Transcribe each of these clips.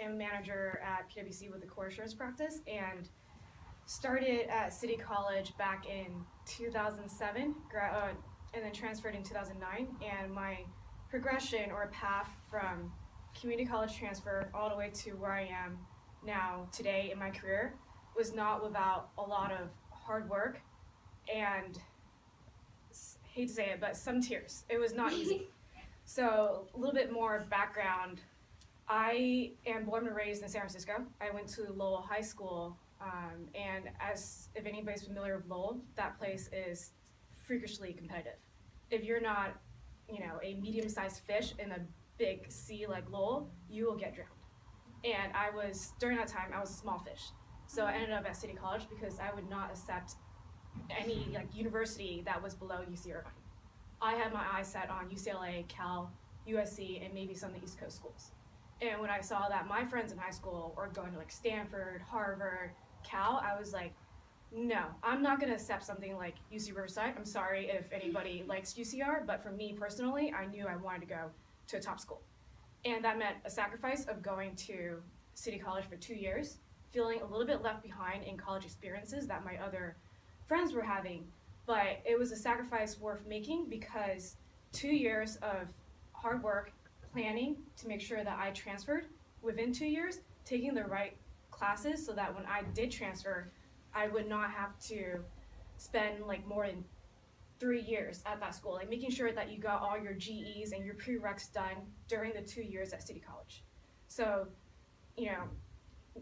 am a manager at PwC with the core assurance practice, and started at City College back in 2007, and then transferred in 2009. And my progression or path from community college transfer all the way to where I am now today in my career was not without a lot of hard work and, hate to say it, but some tears. It was not easy. So a little bit more background. I am born and raised in San Francisco. I went to Lowell High School, and if anybody's familiar with Lowell, that place is freakishly competitive. If you're not, a medium-sized fish in a big sea like Lowell, you will get drowned. And during that time, I was a small fish. So I ended up at City College because I would not accept any university that was below UC Irvine. I had my eyes set on UCLA, Cal, USC, and maybe some of the East Coast schools. And when I saw that my friends in high school were going to Stanford, Harvard, Cal, I was like, no, I'm not gonna accept something like UC Riverside. I'm sorry if anybody likes UCR, but for me personally, I knew I wanted to go to a top school. And that meant a sacrifice of going to City College for 2 years, feeling a little bit left behind in college experiences that my other friends were having. But it was a sacrifice worth making because 2 years of hard work, planning to make sure that I transferred within 2 years, taking the right classes so that when I did transfer, I would not have to spend more than 3 years at that school, making sure that you got all your GEs and your prereqs done during the 2 years at City College. So,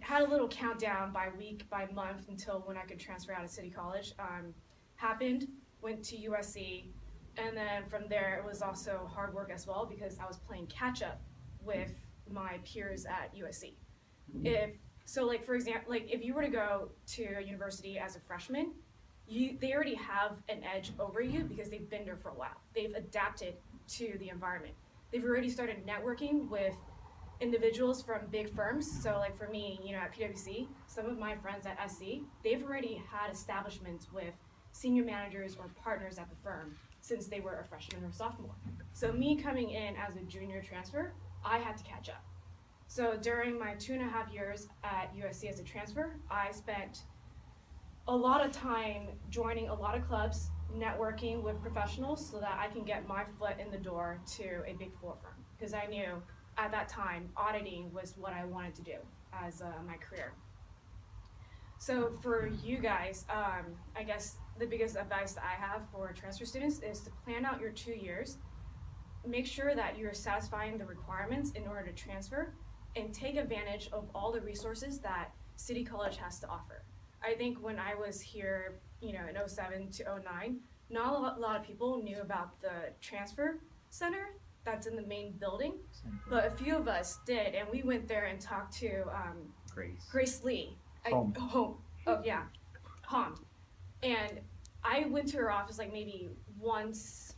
had a little countdown by week, by month until when I could transfer out of City College. Happened, went to USC, and then from there it was also hard work as well because I was playing catch up with my peers at USC. For example, if you were to go to a university as a freshman, they already have an edge over you because they've been there for a while. They've adapted to the environment. They've already started networking with individuals from big firms. So for me, at PwC, some of my friends at SC, they've already had establishments with senior managers or partners at the firm since they were a freshman or sophomore. So me coming in as a junior transfer, I had to catch up. So during my 2.5 years at USC as a transfer, I spent a lot of time joining a lot of clubs, networking with professionals so that I can get my foot in the door to a big four firm. Because I knew at that time, auditing was what I wanted to do as my career. So for you guys, I guess the biggest advice that I have for transfer students is to plan out your 2 years, make sure that you're satisfying the requirements in order to transfer, and take advantage of all the resources that City College has to offer. I think when I was here, in 07 to 09, not a lot of people knew about the transfer center that's in the main building, but a few of us did, and we went there and talked to Grace Lee. Hom. And I went to her office maybe once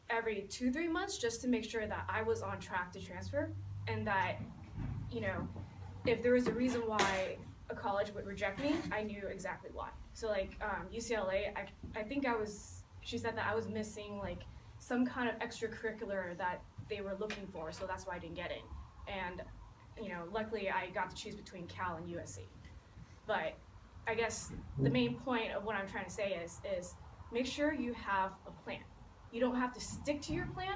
every 2-3 months just to make sure that I was on track to transfer and that, if there was a reason why a college would reject me, I knew exactly why. So UCLA, I think she said that I was missing some kind of extracurricular that they were looking for, so that's why I didn't get in. And, luckily I got to choose between Cal and USC. But I guess the main point of what I'm trying to say is make sure you have a plan. You don't have to stick to your plan,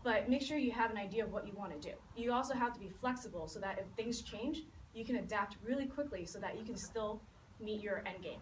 but make sure you have an idea of what you want to do. You also have to be flexible so that if things change, you can adapt really quickly so that you can still meet your end game.